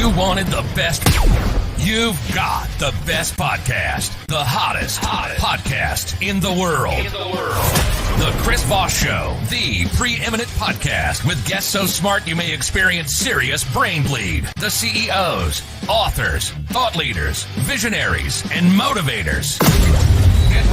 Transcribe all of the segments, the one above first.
You wanted the best. You've got the best podcast. The hottest podcast in the world. The Chris Voss Show, the preeminent podcast with guests so smart you may experience serious brain bleed. The CEOs, authors, thought leaders, visionaries, and motivators. Get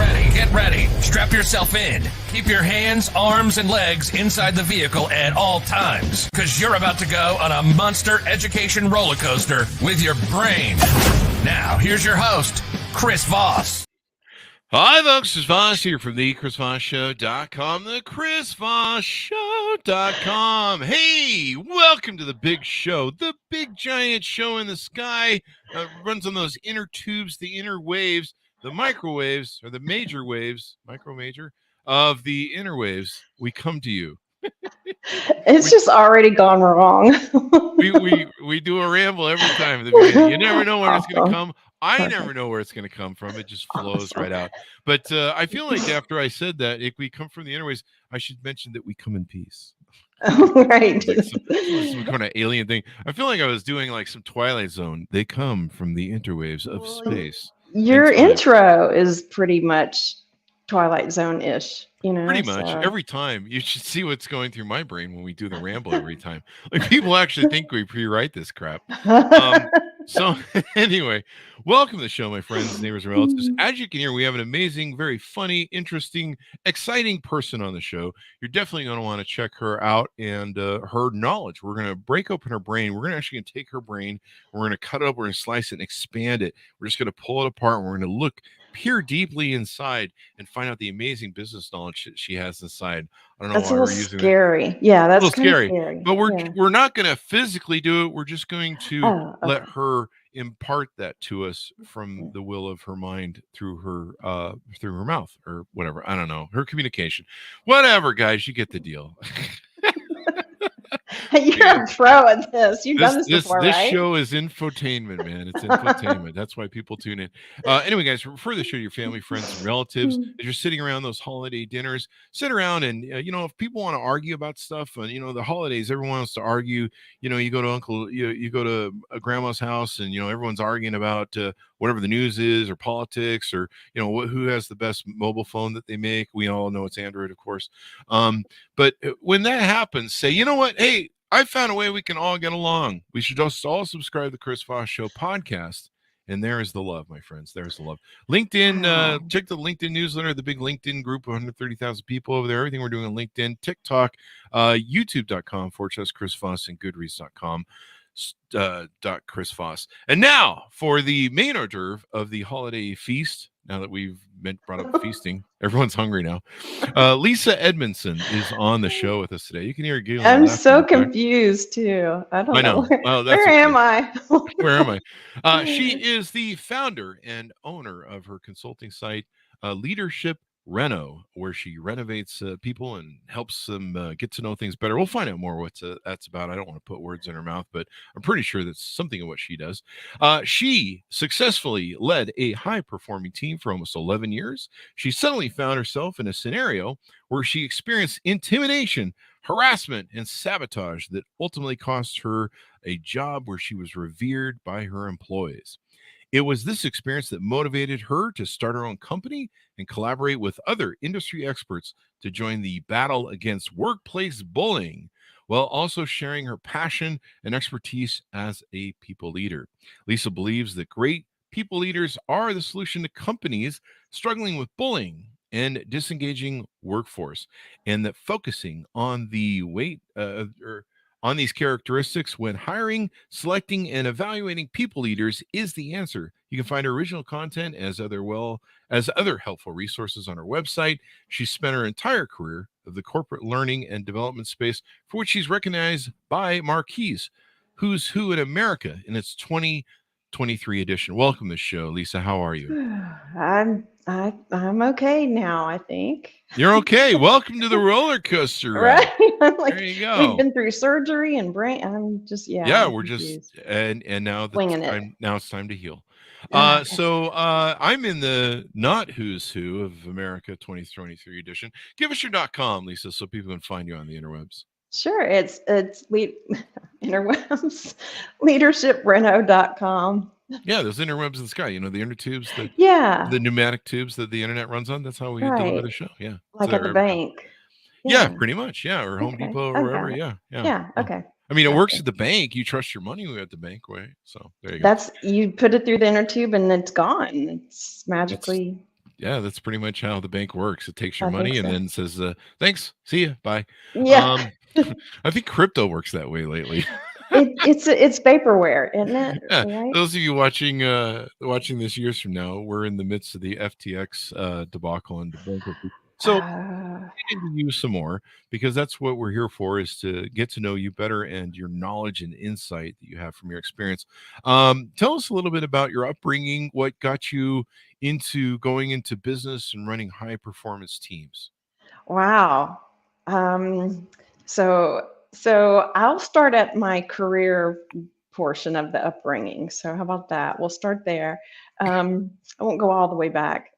ready. Strap yourself in. Keep your hands, arms, and legs inside the vehicle at all times, because you're about to go on a monster education roller coaster with your brain. Now, here's your host, Chris Voss. Hi, folks. Chris Voss here from the ChrisVossShow.com, the ChrisVossShow.com. Hey, welcome to the big show, the big giant show in the sky. Runs on those inner tubes, the inner waves, the microwaves, or the major waves, micro-major, of the inner waves. We come to you. It's just already gone wrong. we do a ramble every time at the beginning. You never know where it's going to come. I never know where it's going to come from. It just flows right out. But I feel like after I said that, if we come from the interways, I should mention that we come in peace. Right. Like some kind of alien thing. I feel like I was doing like some Twilight Zone. They come from the interwaves of space. Your intro is pretty much Twilight Zone-ish. You know, pretty much every time. You should see what's going through my brain when we do the ramble every time. Like, people actually think we pre-write this crap. So anyway, welcome to the show, my friends, neighbors, and relatives. As you can hear, we have an amazing, very funny, interesting, exciting person on the show. You're definitely going to want to check her out and her knowledge. We're going to break open her brain. We're actually going to take her brain. We're going to cut it up. We're going to slice it and expand it. We're just going to pull it apart. And we're going to peer deeply inside and find out the amazing business knowledge that she has inside. I don't know why we're using scary. That. Yeah, that's a little scary. But we're we're not going to physically do it. We're just going to let her impart that to us from the will of her mind through her mouth or whatever. I don't know, her communication. Whatever, guys, you get the deal. You're a pro at this. You've done this before, this right? This show is infotainment, man. It's infotainment. That's why people tune in. Anyway, guys, refer the show to your family, friends, and relatives. As you're sitting around those holiday dinners, sit around and, if people want to argue about stuff, and, the holidays, everyone wants to argue. You go to you go to a grandma's house and, everyone's arguing about whatever the news is or politics or, who has the best mobile phone that they make. We all know it's Android, of course. But when that happens, say, you know what? Hey, I found a way we can all get along. We should just all subscribe to the Chris Voss Show podcast. And there is the love, my friends. There's the love. LinkedIn, check the LinkedIn newsletter, the big LinkedIn group of 130,000 people over there. Everything we're doing on LinkedIn, TikTok, youtube.com/Chris Voss and goodreads.com. Chris Voss. And now for the main hors d'oeuvre of the holiday feast. Now that we've brought up feasting, everyone's hungry now. Lisa Edmondson is on the show with us today. You can hear her. I'm so confused too. I don't know. Where am I? Where am I? She is the founder and owner of her consulting site, Leadership Reno, where she renovates people and helps them get to know things better. We'll find out more what that's about. I don't want to put words in her mouth, but I'm pretty sure that's something of what she does. She successfully led a high-performing team for almost 11 years. She suddenly found herself in a scenario where she experienced intimidation, harassment, and sabotage that ultimately cost her a job where she was revered by her employees. It was this experience that motivated her to start her own company and collaborate with other industry experts to join the battle against workplace bullying, while also sharing her passion and expertise as a people leader. Lisa believes that great people leaders are the solution to companies struggling with bullying and disengaging workforce, and that focusing on on these characteristics when hiring, selecting, and evaluating people leaders is the answer. You can find her original content as other helpful resources on her website. She spent her entire career of the corporate learning and development space, for which she's recognized by Marquis, Who's Who in America in its 2023 edition. Welcome to the show, Lisa. How are you? I'm okay now, I think. You're okay. Welcome to the roller coaster. Right? There you go. We've been through surgery and brain. I'm just we're confused. Just and now now it's time to heal. So I'm in the not Who's Who of America 2023 edition. Give us your .com, Lisa, so people can find you on the interwebs. Sure. It's interwebs, leadershipreno.com. Yeah, those interwebs in the sky, the inner tubes, Yeah, the pneumatic tubes that the internet runs on. That's how we deliver right. the show. Yeah. So Like at they're the everywhere. bank. Yeah, Yeah. pretty much. Yeah. Or Home Okay. Depot or I wherever. got it. Yeah. Yeah. Yeah. Yeah. Okay. I mean, it works Gotcha. at the bank. You trust your money at the bank way. So there you go. That's you put it through the inner tube and it's gone. It's It's magically. that's pretty much how the bank works. It takes your I think money and so. then says, "Thanks, see you, bye." Yeah. I think crypto works that way lately. It's vaporware, isn't it? Yeah, Right. those of you watching this years from now, we're in the midst of the FTX debacle and bankruptcy. So Uh, get into you some more because that's what we're here for, is to get to know you better and your knowledge and insight that you have from your experience. Tell us a little bit about your upbringing, what got you into going into business and running high performance teams. wow. Um, so I'll start at my career portion of the upbringing. So how about that? We'll start there. I won't go all the way back.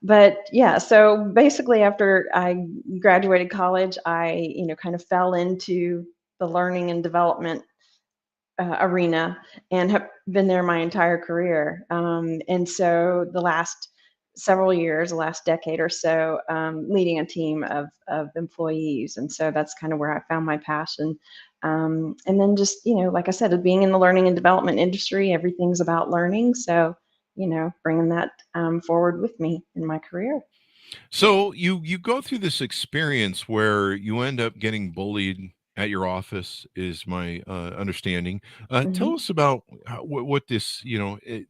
But yeah, so basically after I graduated college, I, kind of fell into the learning and development arena and have been there my entire career. And so the last several years, the last decade or so, leading a team of employees. And so that's kind of where I found my passion. And then just, like I said, being in the learning and development industry, everything's about learning. So, bringing that forward with me in my career. So you go through this experience where you end up getting bullied at your office, is my understanding. Tell Mhm. us about what this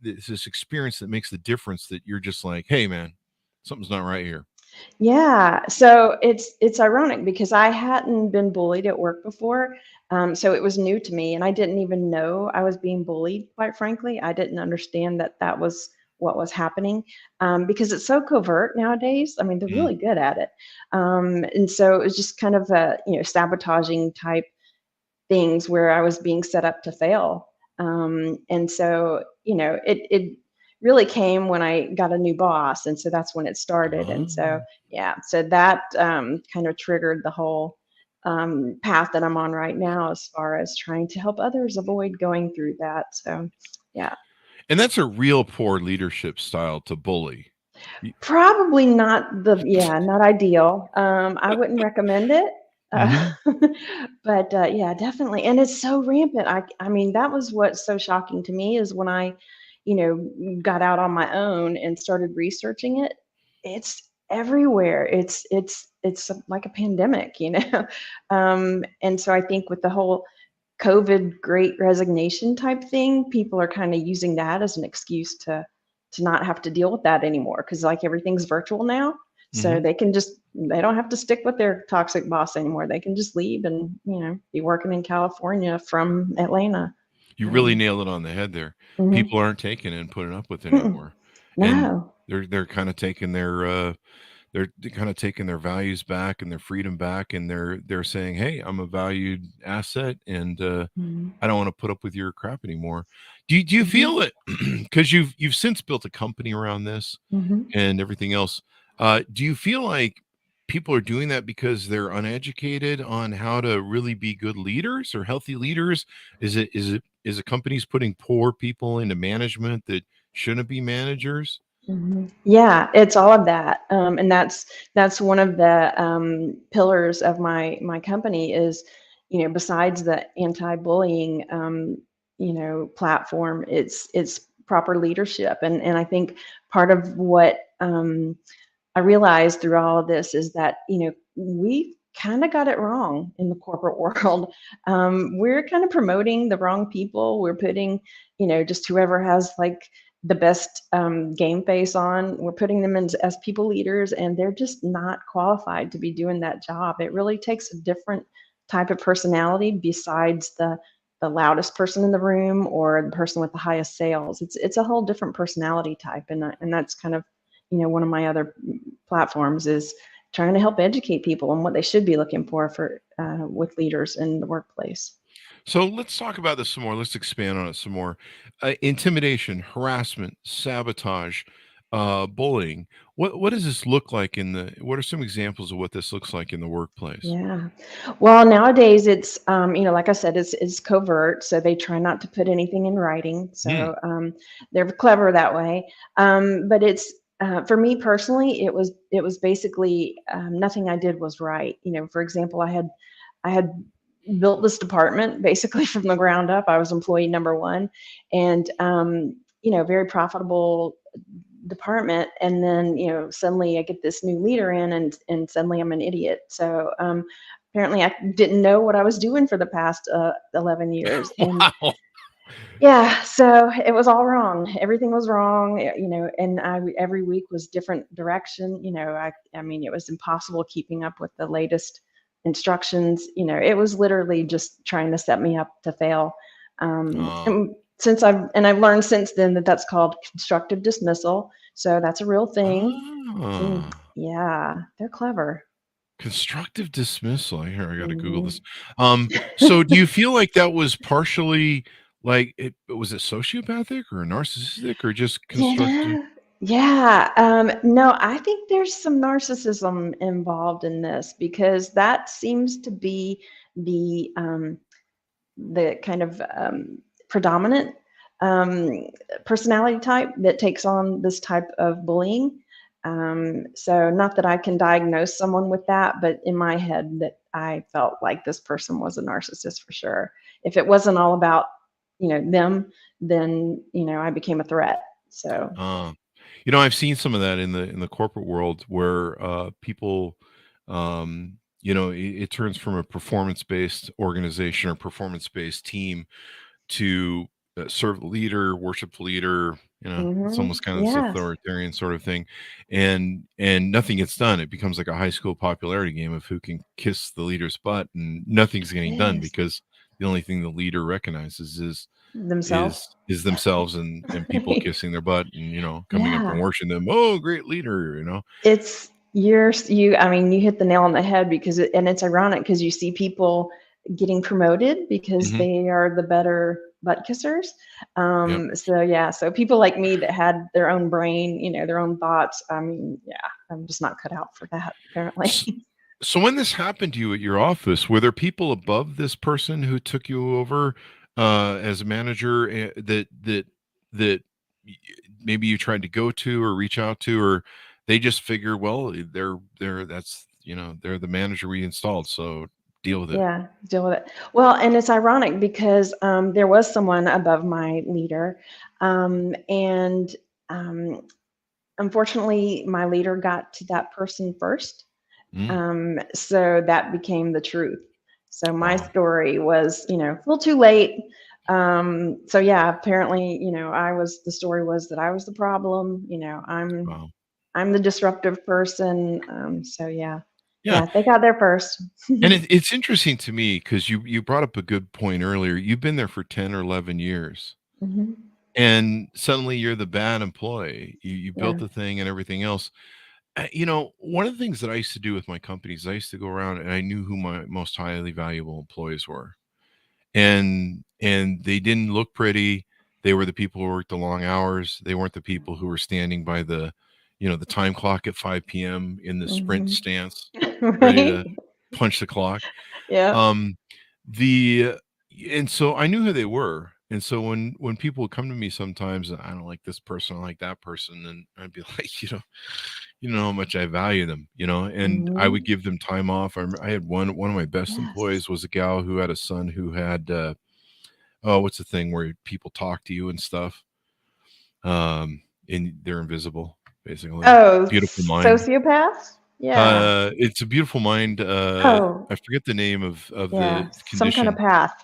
this experience that makes the difference, that you're just like, hey man, something's not right here. Yeah, so it's ironic because I hadn't been bullied at work before, so it was new to me, and I didn't even know I was being bullied. Quite frankly, I didn't understand that that was what was happening, because it's so covert nowadays. I mean, they're Mm, really good at it, and so it was just kind of a sabotaging type things where I was being set up to fail. And so, it really came when I got a new boss. And so that's when it started. And so, oh. yeah, so that kind of triggered the whole path that I'm on right now as far as trying to help others avoid going through that. So, yeah. And that's a real poor leadership style, to bully. Y- Probably not not ideal. I wouldn't recommend it. Uh, Mhm. but yeah, definitely. And it's so rampant. I mean, that was what's so shocking to me is when I, got out on my own and started researching it. It's everywhere. It's like a pandemic. And so I think with the whole COVID great resignation type thing, people are kind of using that as an excuse to not have to deal with that anymore because like everything's virtual now. So Mhm. they don't have to stick with their toxic boss anymore. They can just leave and, be working in California from Atlanta. You really Um, nailed it on the head there. mhm. People aren't taking it and putting up with it Mm-mm. anymore, and No. they're kind of taking they're kind of taking their values back and their freedom back, and they're saying, hey, I'm a valued asset, and Mhm. I don't want to put up with your crap anymore. Do you Mhm. feel it? Because you've since built a company around this Mhm. and everything else. Do you feel like people are doing that because they're uneducated on how to really be good leaders or healthy leaders? Is it companies putting poor people into management that shouldn't be managers? Mhm. Yeah, it's all of that, and that's one of the pillars of my company is, besides the anti-bullying, platform, it's proper leadership, and I think part of what I realized through all of this is that we kind of got it wrong in the corporate world. We're kind of promoting the wrong people. We're putting just whoever has like the best game face on. We're putting them in as people leaders, and they're just not qualified to be doing that job. It really takes a different type of personality besides the loudest person in the room or the person with the highest sales. It's a whole different personality type, and that's kind of one of my other platforms is trying to help educate people on what they should be looking for with leaders in the workplace. So let's talk about this some more. Let's expand on it some more. Intimidation, harassment, sabotage. bullying. What does this look like what are some examples of what this looks like in the workplace? Yeah. Well, nowadays it's, like I said, it's covert, so they try not to put anything in writing. Mm. So they're clever that way. But it's for me personally, it was basically nothing I did was right. For example, I had built this department basically from the ground up. I was employee number one, and very profitable department. And then suddenly I get this new leader in, and suddenly I'm an idiot. So apparently I didn't know what I was doing for the past 11 years. And Wow. yeah, so it was all wrong. Everything was wrong, and every week was different direction. I mean, it was impossible keeping up with the latest instructions. It was literally just trying to set me up to fail. Oh. And I've learned since then that that's called constructive dismissal. So that's a real thing. Ah. Yeah, they're clever. Constructive dismissal. Here, I got to Google Mhm. this. So do you feel like that was partially like was it sociopathic or narcissistic or just constructive? Yeah. Yeah. No, I think there's some narcissism involved in this because that seems to be the um, the kind of predominant um, personality type that takes on this type of bullying. So not that I can diagnose someone with that, but in my head that I felt like this person was a narcissist for sure. If it wasn't all about, them, then, I became a threat. So Uh, I've seen some of that in the corporate world where people, it turns from a performance-based organization or performance-based team to serve the leader, worship the leader. It's almost kind of this yes. authoritarian sort of thing, and nothing gets done. It becomes like a high school popularity game of who can kiss the leader's butt, and nothing's getting done Yes. because the only thing the leader recognizes is Themselves. is themselves and people Right. kissing their butt and coming up and Yeah. worshiping them. Oh, great leader. It's I mean, you hit the nail on the head because and it's ironic because you see people getting promoted because Hmm. they are the better butt kissers. Yep. So yeah, so people like me that had their own brain, their own thoughts. I mean, yeah, I'm just not cut out for that, apparently. S- So when this happened to you at your office, were there people above this person who took you over as a manager that y- maybe you tried to go to or reach out to, or they just figure, well, they're that's they're the manager we installed, so deal with it. Yeah, deal with it. Well, and it's ironic because there was someone above my leader, and um, unfortunately, my leader got to that person first. Mm, So that became the truth. So my wow. story was, a little too late. So yeah, apparently, the story was that I was the problem. Wow. I'm the disruptive person. So yeah, Yeah. yeah, they got there first. And it's interesting to me because you brought up a good point earlier. You've been there for 10 or 11 years. Mhm. And suddenly you're the bad employee. You built Yeah. the thing and everything else. One of the things that I used to do with my companies, I used to go around and I knew who my most highly valuable employees were. And they didn't look pretty. They were the people who worked the long hours. They weren't the people who were standing by the time clock at 5 p.m. in the sprint Mhm. stance, ready to Right. punch the clock. Yeah. Um, the and so I knew who they were. And so when people would come to me sometimes, I don't like this person, I like that person, and I'd be like, you know how much I value them, and I would Mhm. give them time off. I had one of my best Yes. employees was a gal who had a son who had oh, what's the thing where people talk to you and stuff, and they're invisible, basically. Oh, Beautiful mind. sociopaths? Yeah. It's a beautiful mind. Oh, I forget the name of yeah. the Some kind of condition. path.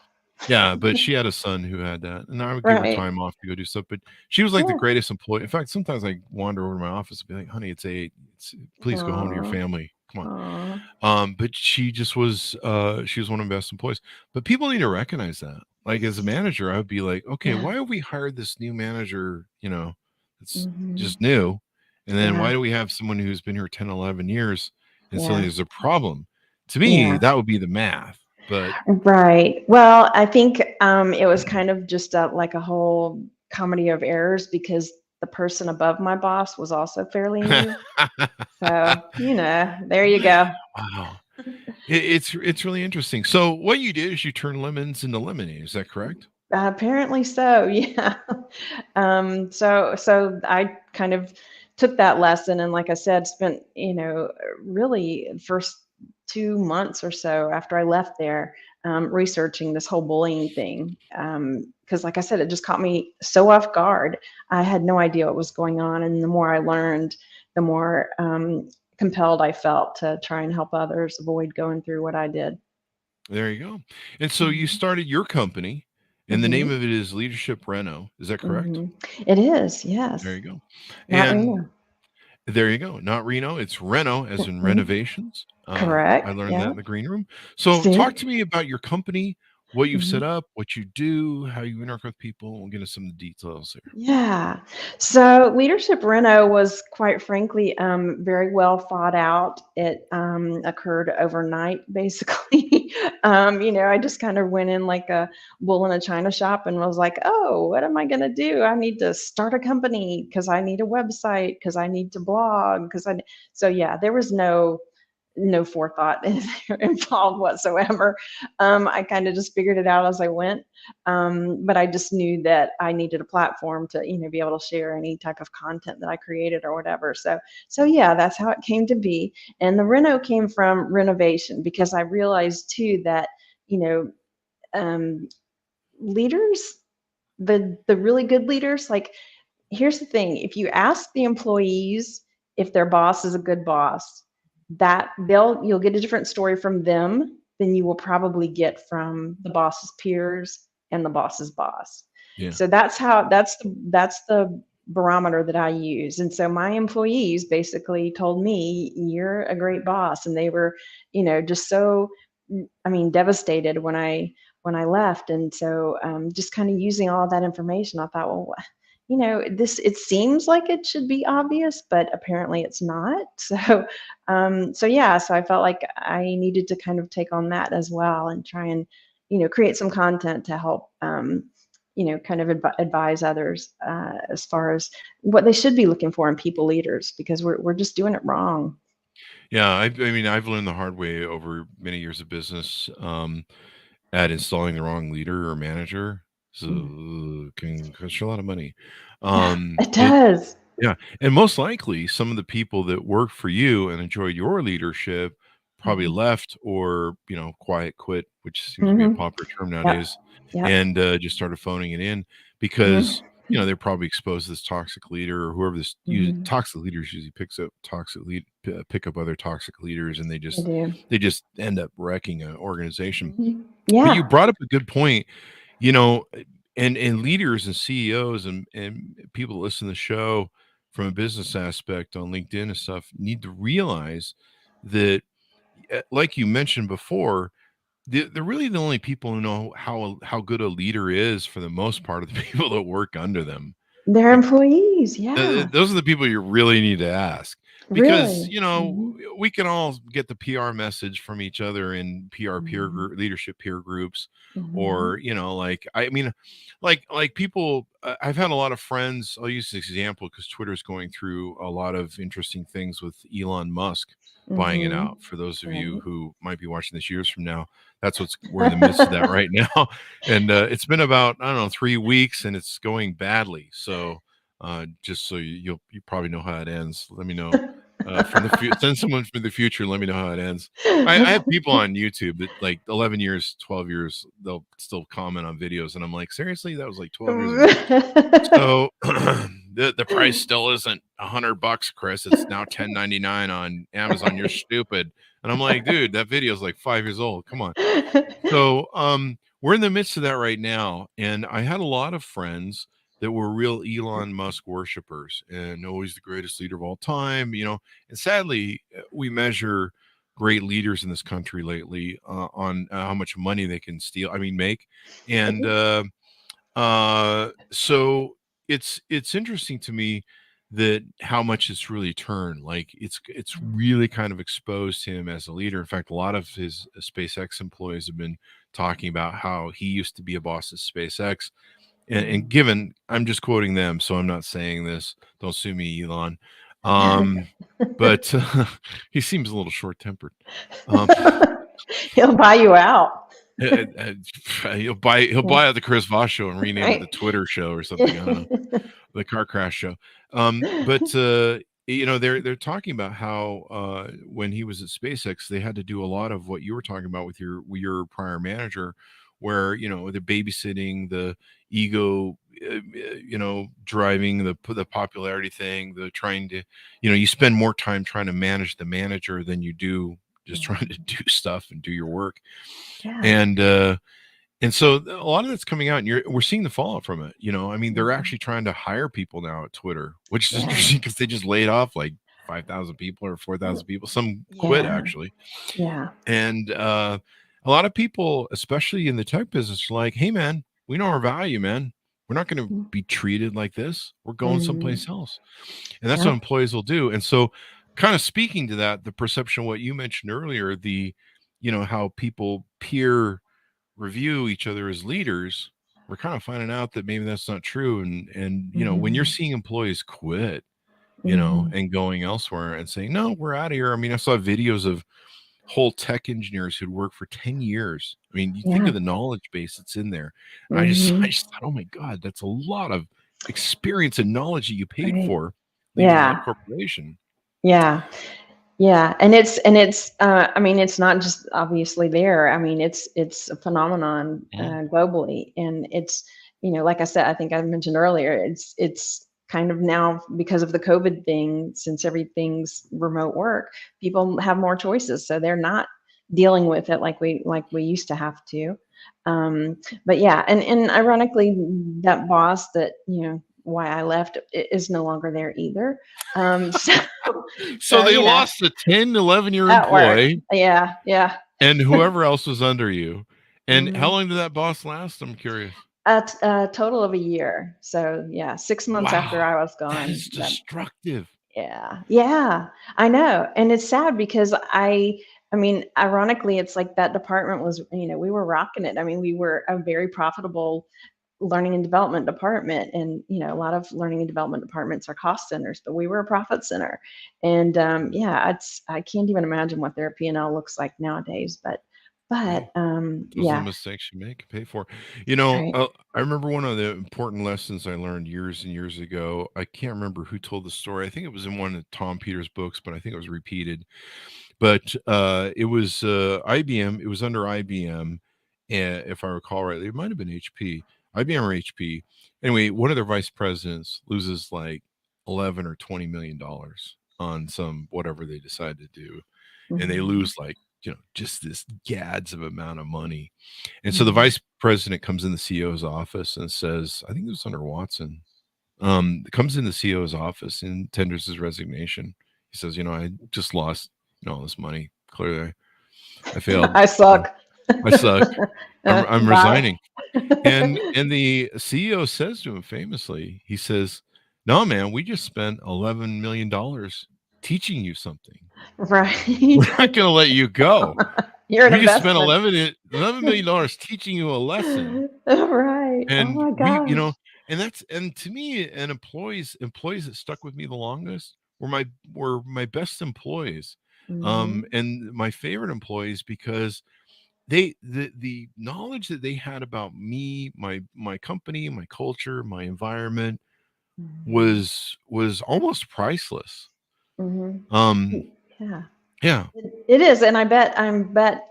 Yeah, but she had a son who had that, and I would give her Right. time off to go do stuff, but she was like the Yeah. greatest employee. In fact, sometimes I wander over to my office and be like, "Honey, it's 8. Please go home to your Aw. family. Come Aw. on." But she was one of the best employees. But people need to recognize that. Like as a manager, I would be like, "Okay, Yeah. why have we hired this new manager, that's Mhm. just new? And then why Yeah. do we have someone who's been here 10, 11 years and suddenly Yeah. there's a problem?" To me, Yeah. that would be the math. But Right. Well, I think it was kind of just like a whole comedy of errors because the person above my boss was also fairly new. So, there you go. Wow. It's really interesting. So what you did is you turned lemons into lemonade. Is that correct? Apparently so, yeah. So I kind of took that lesson, and like I said, spent, really the first 2 months or so after I left there, researching this whole bullying thing. Because like I said, it just caught me so off guard. I had no idea what was going on, and the more I learned, the more compelled I felt to try and help others avoid going through what I did. There you go. And so you started your company, and the name of it is Leadership Reno. Is that correct? It is, yes. There you go. Not And Reno. there you go. Not Reno. It's Reno, as in renovations. Correct. I learned Yeah. that in the green room. So See? talk to me about your company, what you've set Mhm. up, what you do, how you interact with people. We'll get into some of the details here. Yeah. So Leadership Reno was quite frankly very well thought out. It occurred overnight, basically. I just kind of went in like a bull in a china shop and was like, oh, what am I going to do? I need to start a company because I need a website, because I need to blog, so yeah, there was no forethought involved whatsoever. I kind of just figured it out as I went. But I just knew that I needed a platform to, be able to share any type of content that I created or whatever. So yeah, that's how it came to be. And the Reno came from renovation, because I realized too that, um, leaders, the really good leaders, like, here's the thing: if you ask the employees if their boss is a good boss, that you'll get a different story from them than you will probably get from the boss's peers and the boss's boss. Yeah. So that's the barometer that I use. And so my employees basically told me, you're a great boss. And they were, just so, devastated when I left. And so just kind of using all of that information, I thought, well, it seems like it should be obvious, but apparently it's not. So yeah, so I felt like I needed to kind of take on that as well and try and, create some content to help, kind of advise others as far as what they should be looking for in people leaders, because we're just doing it wrong. Yeah. I've learned the hard way over many years of business at installing the wrong leader or manager. So can cost you a lot of money. It does. Yeah. And most likely some of the people that work for you and enjoy your leadership probably left or, quiet quit, which seems to be a popular term nowadays, Yep. and just started phoning it in because, they're probably exposed to this toxic leader or whoever this toxic leaders usually pick up other toxic leaders, and they just end up wrecking an organization. Yeah. But you brought up a good point, and leaders and CEOs and people that listen to the show from a business aspect on LinkedIn and stuff need to realize that, like you mentioned before, they're really the only people who know how good a leader is for the most part of the people that work under them. Their employees, yeah. Those are the people you really need to ask, because Really? we can all get the PR message from each other in PR peer group, leadership peer groups, or like people. I've had a lot of friends. I'll use this example because Twitter's going through a lot of interesting things with Elon Musk buying it out. For those of you who might be watching this years from now, we're in the midst of that right now, and it's been about 3 weeks, and it's going badly. So just so you probably know how it ends. Let me know from the send someone from the future. Let me know how it ends. I have people on YouTube that like 11 years, 12 years, they'll still comment on videos, and I'm like, seriously, that was like 12 years ago. So the price still isn't $100, Chris. It's now $10.99 on Amazon. You're stupid. And I'm like, dude, that video is like 5 years old. Come on. So we're in the midst of that right now, and I had a lot of friends that were real Elon Musk worshipers and always the greatest leader of all time, and sadly, we measure great leaders in this country lately on how much money they can make. And so it's interesting to me that how much it's really turned. Like it's really kind of exposed him as a leader. In fact, a lot of his SpaceX employees have been talking about how he used to be a boss at SpaceX, and given, I'm just quoting them, so I'm not saying this. Don't sue me, Elon. But he seems a little short-tempered. He'll buy you out. He'll buy out the Chris Voss Show and rename it the Twitter Show or something. I don't know, the Car Crash Show. But they're talking about how when he was at SpaceX, they had to do a lot of what you were talking about with your prior manager, where the babysitting, the ego, driving the popularity thing, the trying to, you spend more time trying to manage the manager than you do just trying to do stuff and do your work. Yeah. And so a lot of that's coming out, and we're seeing the fallout from it. I mean, they're actually trying to hire people now at Twitter, which is interesting because they just laid off like 5,000 people or 4,000 people. Some quit actually. Yeah. And a lot of people, especially in the tech business, are like, hey man, we know our value, man. We're not going to be treated like this. We're going someplace else. And that's what employees will do. And so kind of speaking to that, the perception of what you mentioned earlier, how people peer review each other as leaders, we're kind of finding out that maybe that's not true. And when you're seeing employees quit, and going elsewhere and saying, no, we're out of here. I mean, I saw videos of whole tech engineers who'd worked for 10 years. I mean, you think of the knowledge base that's in there. I just thought, oh my God, that's a lot of experience and knowledge that you paid for leaving that corporation. Yeah. And it's I mean, it's not just obviously there. I mean, it's a phenomenon globally. And it's, like I said, I think I mentioned earlier, it's kind of now because of the COVID thing, since everything's remote work, people have more choices. So they're not dealing with it like we used to have to. But yeah, and ironically, that boss that, why I left is no longer there either. So they lost a 10, 11-year employee. Yeah. And whoever else was under you. And how long did that boss last? I'm curious. A total of a year. So yeah, 6 months after I was gone. That is destructive. Yeah, I know. And it's sad because I mean, ironically, it's like that department was, we were rocking it. I mean, we were a very profitable learning and development department, and a lot of learning and development departments are cost centers, but we were a profit center. And I can't even imagine what their P&L looks like nowadays, but those are the mistakes you make and pay for. I remember one of the important lessons I learned years and years ago. I can't remember who told the story. I think it was in one of Tom Peters' books, but I think it was repeated. But it was IBM. It was under IBM, and if I recall rightly, it might have been HP. IBM or HP. Anyway, one of their vice presidents loses like $11 or $20 million on some whatever they decide to do, and they lose like just this gads of amount of money. And so the vice president comes in the CEO's office and says, I think it was under Watson, comes in the CEO's office and tenders his resignation. He says, I just lost all this money. Clearly, I failed. I suck. I'm resigning. And the CEO says to him famously, he says, no, man, we just spent $11 million teaching you something. Right. We're not going to let you go. We just spent $11 million teaching you a lesson. Right. And oh my gosh. and to me, and employees that stuck with me the longest were my best employees. And my favorite employees, because the knowledge that they had about me, my company, my culture, my environment was almost priceless. Yeah. It is. And I bet,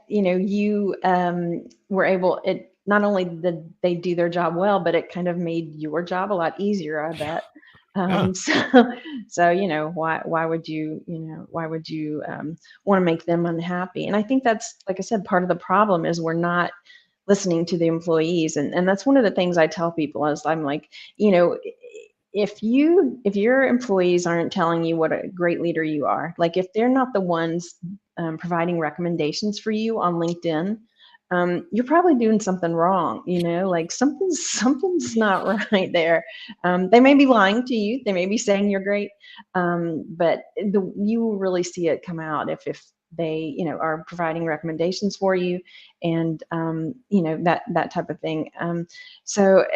you were able, it not only did they do their job well, but it kind of made your job a lot easier, I bet. So why would you want to make them unhappy? And I think that's, like I said, part of the problem is we're not listening to the employees, and that's one of the things I tell people is I'm like, if your employees aren't telling you what a great leader you are, like if they're not the ones providing recommendations for you on LinkedIn, you're probably doing something wrong, like something's not right there. They may be lying to you. They may be saying you're great. But you will really see it come out if they, are providing recommendations for you and, that type of thing. So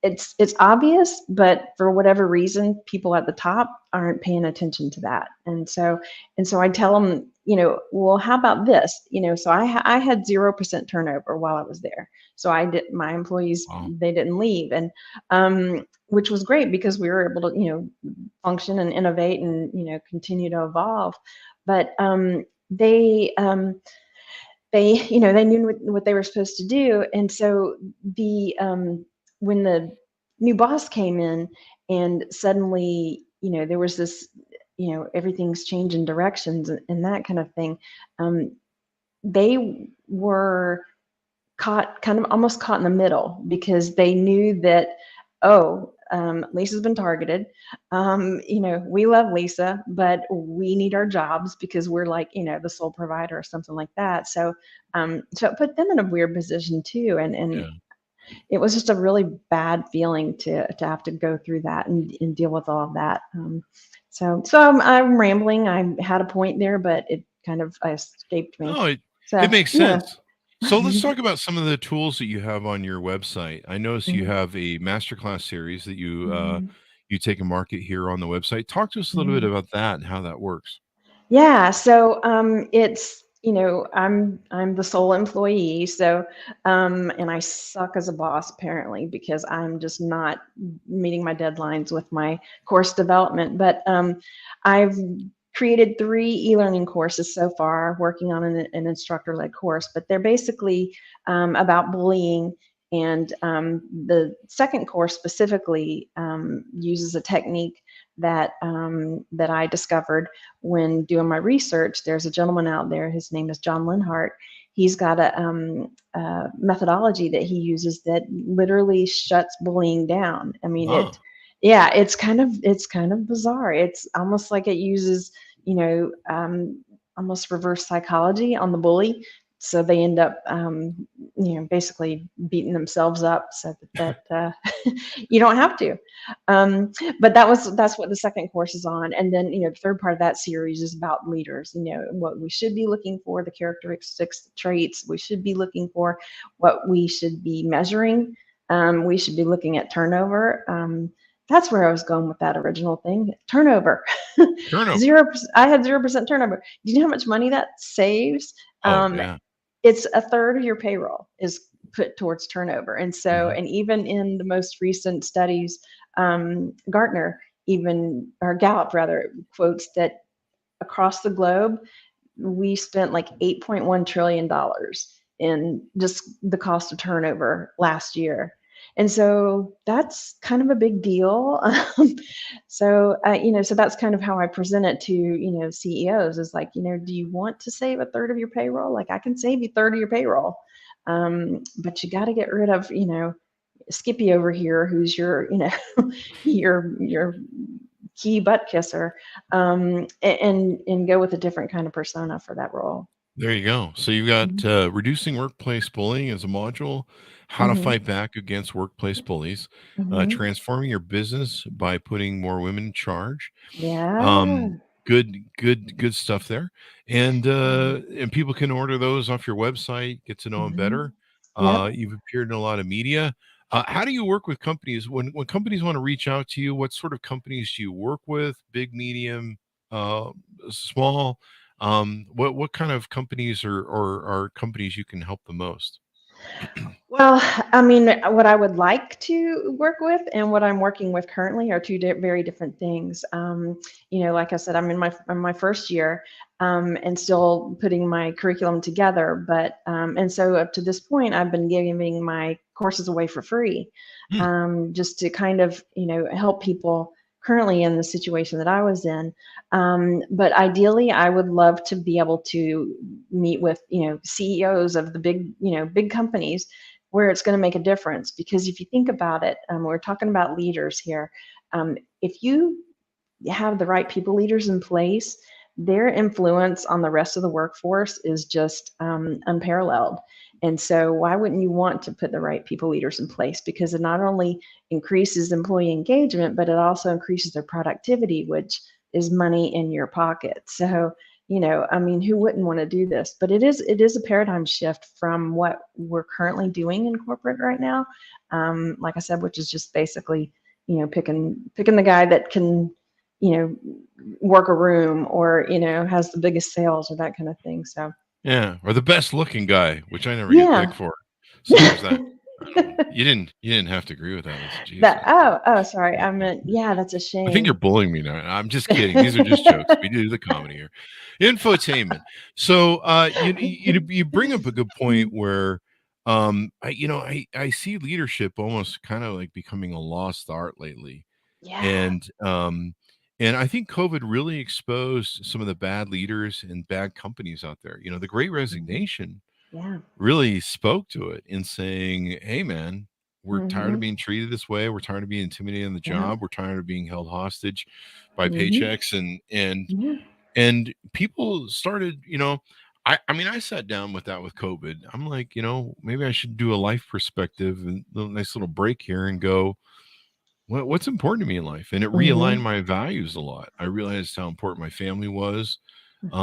it's obvious, but for whatever reason, people at the top aren't paying attention to that. And so I tell them, well, how about this? So I had 0% turnover while I was there. So my employees, Wow. they didn't leave, and which was great because we were able to, function and innovate and, continue to evolve. But they they knew what they were supposed to do. And so when the new boss came in and suddenly, there was this, everything's changing directions and that kind of thing, they were almost caught in the middle, because they knew that, Lisa's been targeted. We love Lisa, but we need our jobs because we're like, the sole provider or something like that. So it put them in a weird position too. And Yeah. it was just a really bad feeling to have to go through that and deal with all of that. So I'm rambling. I had a point there, but it kind of escaped me. No, So, it makes yeah. sense. So let's talk about some of the tools that you have on your website. I notice you Mhm. have a masterclass series that you Mhm. you take a market here on the website. Talk to us a little bit Mhm. about that and how that works. Yeah, so it's I'm the sole employee, so and I suck as a boss apparently because I'm just not meeting my deadlines with my course development. But I've created 3 e-learning courses so far, working on an instructor-led course, but they're basically about bullying. And the second course specifically uses a technique that I discovered when doing my research. There's a gentleman out there, his name is John Linhart. He's got a methodology that he uses that literally shuts bullying down. I mean, Ah, it's kind of bizarre. It's almost like it uses, almost reverse psychology on the bully. So they end up, basically beating themselves up so that you don't have to. But that's what the second course is on. And then, the third part of that series is about leaders, what we should be looking for, the characteristics, the traits we should be looking for, what we should be measuring. We should be looking at turnover. That's where I was going with that original thing. Turnover. turnover. 0%. I had 0% turnover. Do you know how much money that saves? Oh, yeah. It's a third of your payroll is put towards turnover. And so, Mhm. and even in the most recent studies, Gartner or Gallup rather, quotes that across the globe, we spent like $8.1 trillion in just the cost of turnover last year. And so that's kind of a big deal. So that's kind of how I present it to, CEOs is like, do you want to save a third of your payroll? Like I can save you 30 of your payroll. But you got to get rid of, Skippy over here, who's your, your key butt kisser, and go with a different kind of persona for that role. There you go. So you've got Mhm. reducing workplace bullying as a module, how to Mhm. fight back against workplace bullies, Mhm. transforming your business by putting more women in charge. Yeah. Good stuff there. And people can order those off your website, get to know them Mhm. better. Yep. You've appeared in a lot of media. How do you work with companies when companies want to reach out to you? What sort of companies do you work with? Big, medium, uh, small? What kind of companies or are companies you can help the most? Well, I mean, what I would like to work with and what I'm working with currently are two very different things. Like I said, I'm in my first year, and still putting my curriculum together. But and so up to this point, I've been giving my courses away for free, Hmm, just to kind of help people currently in the situation that I was in. But ideally, I would love to be able to meet with CEOs of the big companies where it's going to make a difference. Because if you think about it, we're talking about leaders here. If you have the right people leaders in place, their influence on the rest of the workforce is just unparalleled. And so, why wouldn't you want to put the right people leaders in place? Because it not only increases employee engagement, but it also increases their productivity, which is money in your pocket. So, I mean, who wouldn't want to do this? But it is a paradigm shift from what we're currently doing in corporate right now. Like I said, which is just basically, picking the guy that can, work a room, or, has the biggest sales, or that kind of thing. So Yeah, or the best looking guy, which I never get picked yeah. for. So there's that. I don't know. You didn't have to agree with that. Jeez, Sorry. I meant, yeah, that's a I think you're shame. bullying me now. I'm just kidding. These are just jokes. We do the comedy here. Infotainment. So you bring up a good point where I see leadership almost kind of like becoming a lost art lately. Yeah. And I think COVID really exposed some of the bad leaders and bad companies out there. The Great Mhm. Resignation Yeah. really spoke to it in saying, hey, man, we're tired of Hmm. being treated this way. We're tired of being intimidated on the Yeah. job. We're tired of being held hostage by Hmm. paychecks. And Yeah. and people started, I mean, I sat down with that with COVID. I'm like, maybe I should do a life perspective and a nice little break here and go, what's important to me in life? And it realigned Hmm. my values a lot. I realized how important my family was. Hmm.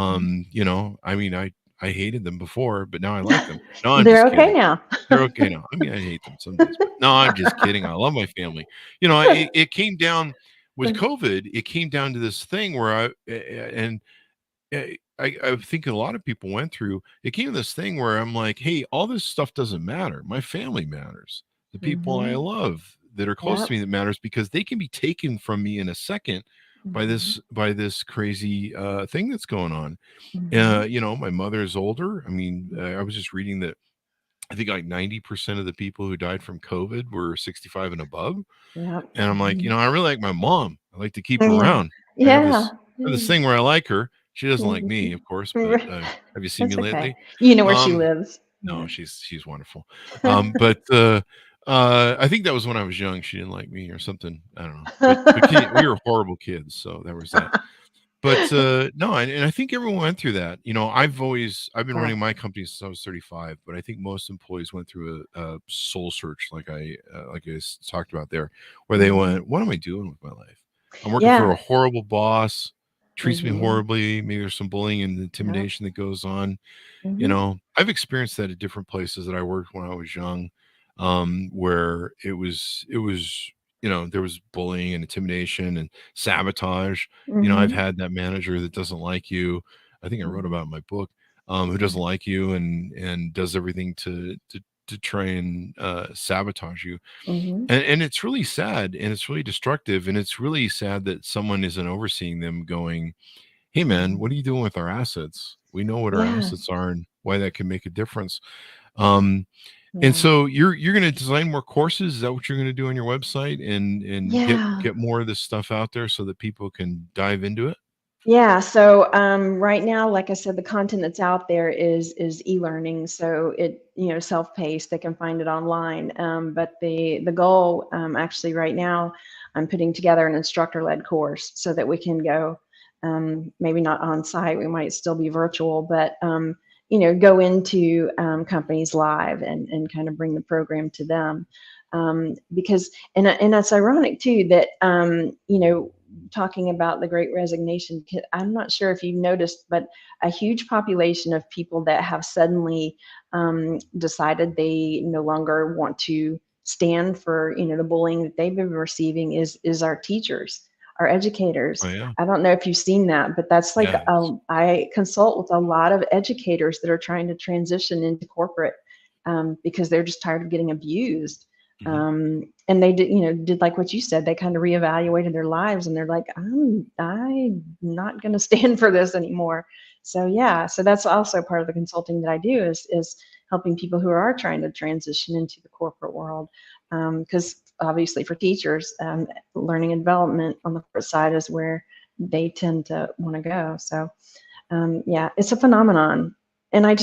I mean, I hated them before, but now I like them. No, I'm They're just okay kidding. now. They're okay now. I mean, I hate them some days, but no, I'm just kidding. I love my family. It came down with COVID. It came down to this thing where I think a lot of people went through. It came to this thing where I'm like, hey, all this stuff doesn't matter. My family matters. The people I Hmm. love that are close to Yep. me that matters, because they can be taken from me in a second by Hmm. this crazy thing that's going on. Hmm. My mother is older. I mean, I was just reading that I think like 90% of the people who died from COVID were 65 and above. Yep. And I'm like, Hmm. I really like my mom. I like to keep her Yeah. around. I have Yeah. this thing where I like her. She doesn't like me, Mhm. of course, but have you seen me That's okay. lately? You know where she Um, lives. no, Yeah. she's wonderful. But I think that was when I was young. She didn't like me or something. I don't know. But we were horrible kids, so there was that. But no, and I think everyone went through that. I've been Yeah. running my company since I was 35, but I think most employees went through a soul search, like I talked about there, where they Mhm. went, "What am I doing with my life? I'm working for a Yeah. horrible boss, treats me Mhm. horribly. Maybe there's some bullying and Yep. intimidation that goes on." Mhm. I've experienced that at different places that I worked when I was young, where it was there was bullying and intimidation and sabotage. I've Mhm. had that manager that doesn't like you. I think I wrote Mhm. about it in my book, who doesn't Yeah. like you and does everything to try and sabotage you. Mhm. And it's really sad and it's really destructive, and it's really sad that someone isn't overseeing them, going, hey man, Mhm. what are you doing with our assets? We know what our Yeah. assets are and why that can make a difference. Um, and Yeah. so you're going to design more courses. Is that what you're going to do on your website, and Yeah. get more of this stuff out there so that people can dive into it? Yeah, so right now, like I said, the content that's out there is e-learning, so self-paced. They can find it online. But the goal, actually, right now, I'm putting together an instructor-led course so that we can go, maybe not on site. We might still be virtual, but go into companies live and kind of bring the program to them. Because and that's ironic too that talking about the Great Resignation, I'm not sure if you've noticed, but a huge population of people that have suddenly decided they no longer want to stand for the bullying that they've been receiving is our teachers, our educators. Oh yeah, I don't know if you've seen that, but that's like yeah, it's- I consult with a lot of educators that are trying to transition into corporate because they're just tired of getting abused. mhm. And they did like what you said. They kind of reevaluated their lives, and they're like, I'm not going to stand for this anymore. So yeah, so that's also part of the consulting that I do is helping people who are trying to transition into the corporate world. Because obviously for teachers, learning and development on the corporate side is where they tend to want to go. So yeah, it's a phenomenon. And I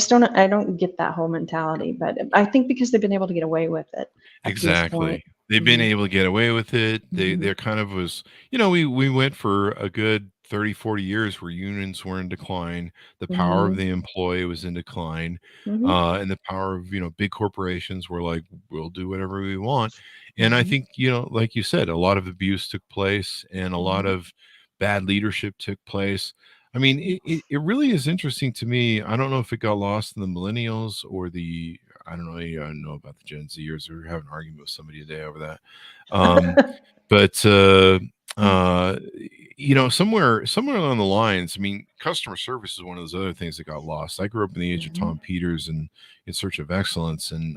don't get that whole mentality, but I think because they've been able to get away with it up to this Exactly. point. They've been Hmm. able to get away with it. Hmm. They're kind of was, we went for a good 30, 40 years where unions were in decline. The power of Hmm. the employee was in decline. Hmm. And the power of, big corporations were like, we'll do whatever we want. And I Hmm. think, like you said, a lot of abuse took place and a lot Hmm. of bad leadership took place. I mean, it really is interesting to me. I don't know if it got lost in the millennials or I don't know. I don't know about the Gen Zers. We were having an argument with somebody today over that. Um, but somewhere along the lines, I mean, customer service is one of those other things that got lost. I grew up in the age of Tom Peters and In Search of Excellence, and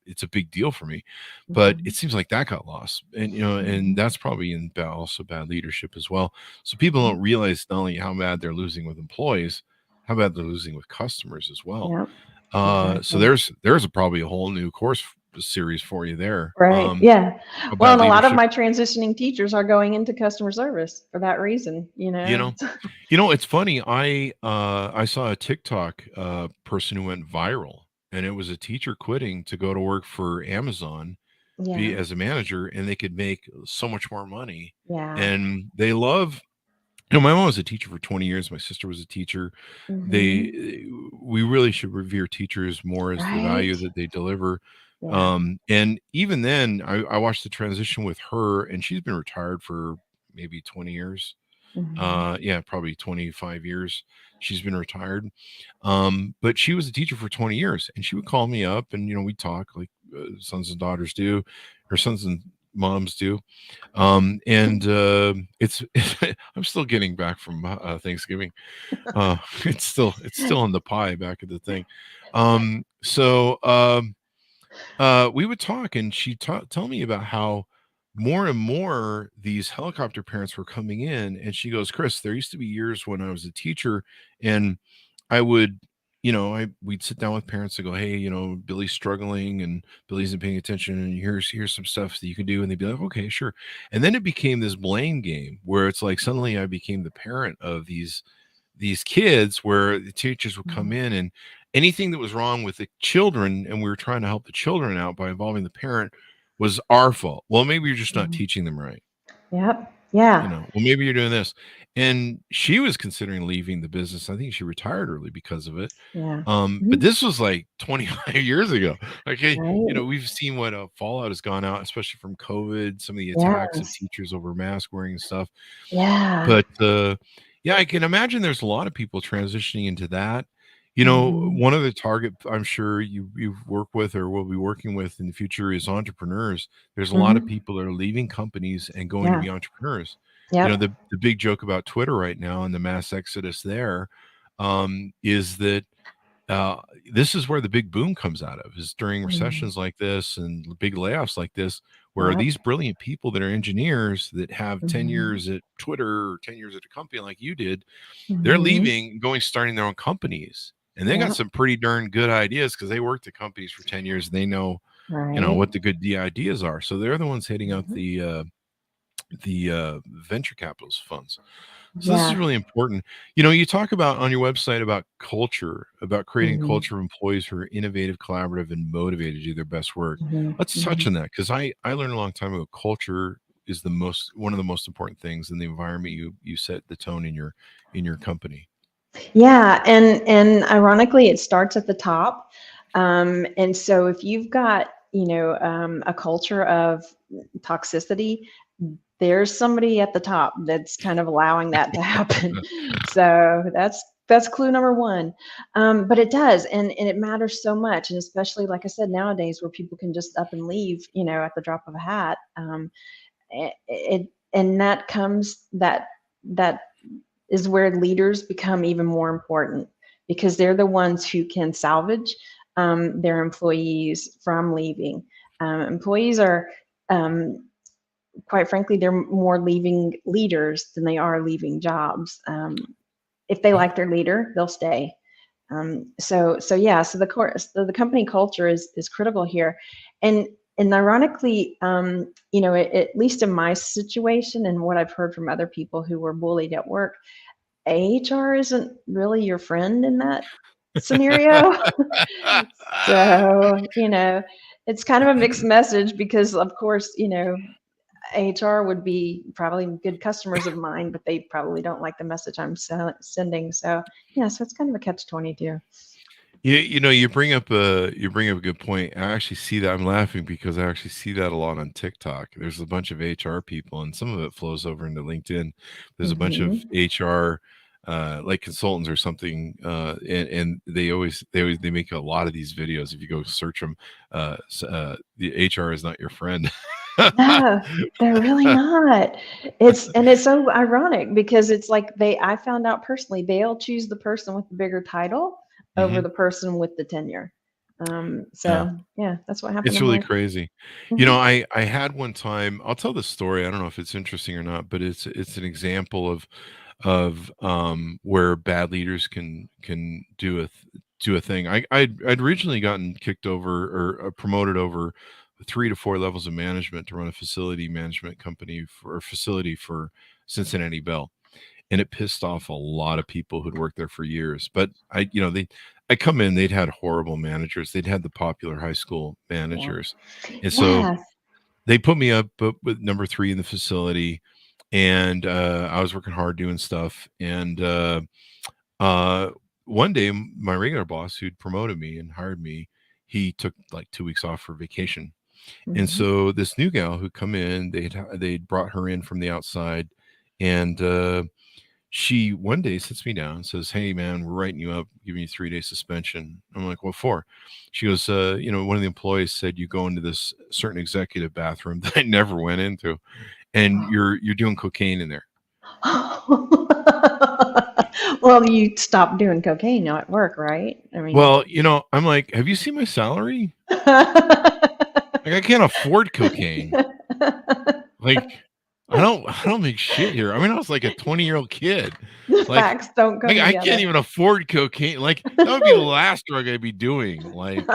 it's a big deal for me, but it seems like that got lost, and and that's probably also bad leadership as well. So people don't realize not only how bad they're losing with employees, how bad they're losing with customers as well. Yep. So there's probably a whole new course series for you there. Right. Yeah. Well, and a lot of leadership. my transitioning teachers are going into customer service for that reason, It's funny. I saw a TikTok person who went viral, and it was a teacher quitting to go to work for Amazon, be Yeah. as a manager, and they could make so much more money. Yeah. And they love, my mom was a teacher for 20 years. My sister was a teacher. We really should revere teachers more as the value Right. that they deliver. Yeah. And even then, I watched the transition with her, and she's been retired for maybe 20 years. Probably 25 years she's been retired. But she was a teacher for 20 years, and she would call me up, and we talk like sons and daughters do, or sons and moms do. It's I'm still getting back from Thanksgiving. It's still in the pie back at the thing. We would talk, and she'd tell me about how more and more these helicopter parents were coming in, and she goes, Chris, there used to be years when I was a teacher, and I would, we'd sit down with parents and go, hey, Billy's struggling and Billy isn't paying attention, and here's some stuff that you can do, and they'd be like, okay, sure. And then it became this blame game where it's like suddenly I became the parent of these kids, where the teachers would come in, and anything that was wrong with the children, and we were trying to help the children out by involving the parent, was our fault. Well, maybe you're just not teaching them right. Yep. Yeah. Well, maybe you're doing this. And she was considering leaving the business. I think she retired early because of it. Yeah. But this was like 25 years ago. Okay. Right. We've seen what fallout has gone out, especially from COVID, some of the attacks of Yes. teachers over mask wearing and stuff. Yeah. But I can imagine there's a lot of people transitioning into that. One of the target I'm sure you've worked with or will be working with in the future is entrepreneurs. There's a lot of people that are leaving companies and going to be entrepreneurs. Yep. The big joke about Twitter right now and the mass exodus there is that this is where the big boom comes out of, is during recessions like this and big layoffs like this, where these brilliant people that are engineers that have 10 years at Twitter or 10 years at a company like you did, they're leaving, starting their own companies. And they got some pretty darn good ideas because they worked at companies for 10 years. And they know, what the good ideas are. So they're the ones hitting out the venture capitalist funds. So this is really important. You talk about on your website about culture, about creating a culture of employees who are innovative, collaborative, and motivated to do their best work. Let's touch on that, because I learned a long time ago, culture is one of the most important things in the environment you set the tone in your company. Yeah, and ironically, it starts at the top. And so if you've got, a culture of toxicity, there's somebody at the top that's kind of allowing that to happen. So that's clue number one. But it does, and it matters so much, and especially, like I said, nowadays where people can just up and leave, at the drop of a hat. And that is where leaders become even more important, because they're the ones who can salvage their employees from leaving. Employees are, quite frankly, they're more leaving leaders than they are leaving jobs. If they like their leader, they'll stay. So the company culture is critical here. And ironically, at least in my situation and what I've heard from other people who were bullied at work, HR isn't really your friend in that scenario. So, it's kind of a mixed message, because of course, HR would be probably good customers of mine, but they probably don't like the message I'm sending. So, so it's kind of a catch-22. You bring up a good point. I actually see that. I'm laughing because I actually see that a lot on TikTok. There's a bunch of HR people, and some of it flows over into LinkedIn. There's a bunch of HR like consultants or something, and they make a lot of these videos. If you go search them, the HR is not your friend. No, they're really not. And it's so ironic because it's like I found out personally, they'll choose the person with the bigger title over Mhm. the person with the tenure. Yeah. So yeah, that's what happened It's in really my. crazy. Mhm. I had one time, I'll tell the story. I don't know if it's interesting or not, but it's an example of where bad leaders can do a thing. I'd originally gotten kicked over or promoted over 3 to 4 levels of management to run a facility management company for a facility for Cincinnati Bell, and it pissed off a lot of people who'd worked there for years. But I come in, they'd had horrible managers. They'd had the popular high school Yeah. managers. And so Yes. they put me up with number 3 in the facility, and I was working hard doing stuff. And uh, one day, my regular boss, who'd promoted me and hired me, he took like 2 weeks off for vacation. And Mhm. so this new gal who come in, they'd brought her in from the outside, and she one day sits me down and says, "Hey, man, we're writing you up, giving you 3-day suspension." I'm like, "What for?" She goes, one of the employees said you go into this certain executive bathroom that I never went into, and you're doing cocaine in there." Well, you stopped doing cocaine now at work, right? I mean, Well, I'm like, "Have you seen my salary? Like, I can't afford cocaine. Like, I don't make shit here." I mean, I was like a 20-year-old kid. the Like, facts don't come I can't together. even afford cocaine. Like, that would be the last drug I'd be doing. Like,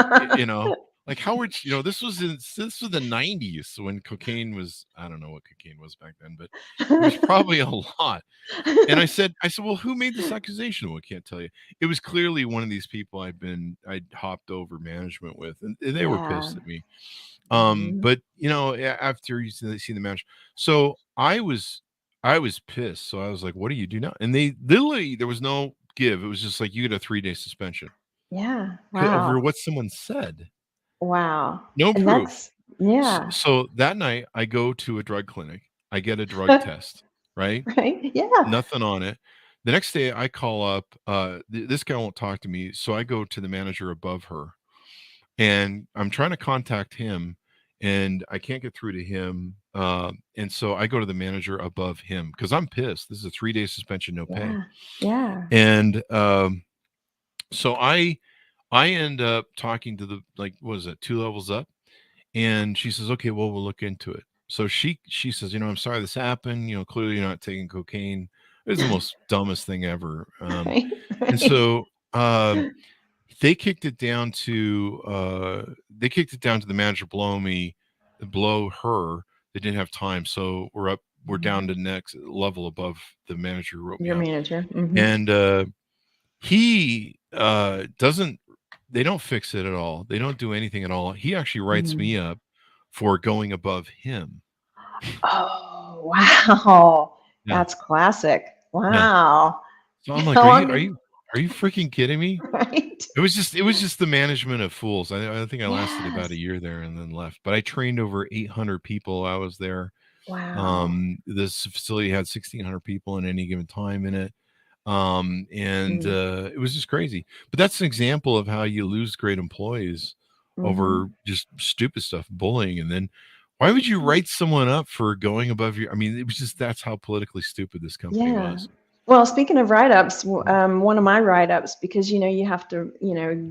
like how would this was the 90s when cocaine was, I don't know what cocaine was back then, but it was probably a lot. And I said, "Well, who made this accusation?" "Well, I can't tell you." It was clearly one of these people I'd hopped over management with, and they were Yeah. pissed at me. Mhm. But after you see the match, so I was pissed. So I was like, "What do you do now?" And they literally, there was no give. It was just like, you get a 3-day suspension Yeah. over Wow. what someone said. Wow. No And proof. that's yeah. So that night, I go to a drug clinic. I get a drug test. Right, Right? Yeah. nothing on it. The next day, I call up. This guy won't talk to me, so I go to the manager above her, and I'm trying to contact him, and I can't get through to him. And so I go to the manager above him because I'm pissed. This is a 3-day suspension, no pay. Yeah. Yeah. And so I end up talking to the, like, what is it, 2 levels up, and she says, "Okay, well, we'll look into it." So she says, "I'm sorry this happened. Clearly you're not taking cocaine." It was the most dumbest thing ever. Right. And Right. so they kicked it down to the manager below her. They didn't have time, so we're down Mhm. to next level above the manager who wrote me Your up. manager. Hmm. And he doesn't they don't fix it at all. They don't do anything at all. He actually writes me up for going above him. Oh, wow. Yeah. That's classic. Yeah. Wow. So I'm like, How "Are you long are did you are you freaking kidding me?" right? It was just the management of fools. I think I lasted about a Yes. year there and then left, but I trained over 800 people. I was there. Wow. This facility had 1,600 people in any given time in it. And Mm. it was just crazy. But that's an example of how you lose great employees over Mhm. just stupid stuff, bullying. And then why would you Mhm. write someone up for going above your, I mean, it was just, that's how politically stupid this company Yeah. was. Well, speaking of write-ups, one of my write-ups, because you have to,